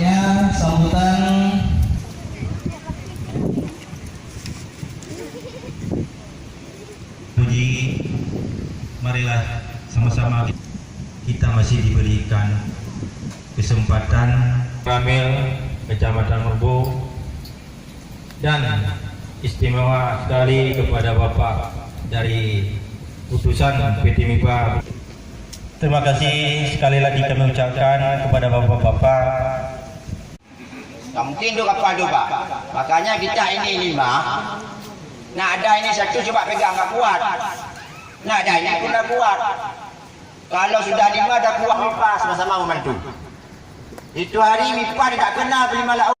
Selanjutnya sambutan puji, marilah sama-sama kita masih diberikan kesempatan Ramil Kecamatan Merbu, dan istimewa sekali kepada Bapak dari utusan PT MIPA. Terima kasih sekali lagi kami ucapkan kepada Bapak-Bapak. Tak mungkin duk apa tu Pak. Makanya kita ini 5. Nak ada ini satu coba pegang tak kuat. Nak ada ini pun dah kuat. Kalau sudah 5 dah kuat MIPA sama-sama membantu. Itu hari MIPA dia tak kenal 5 laut.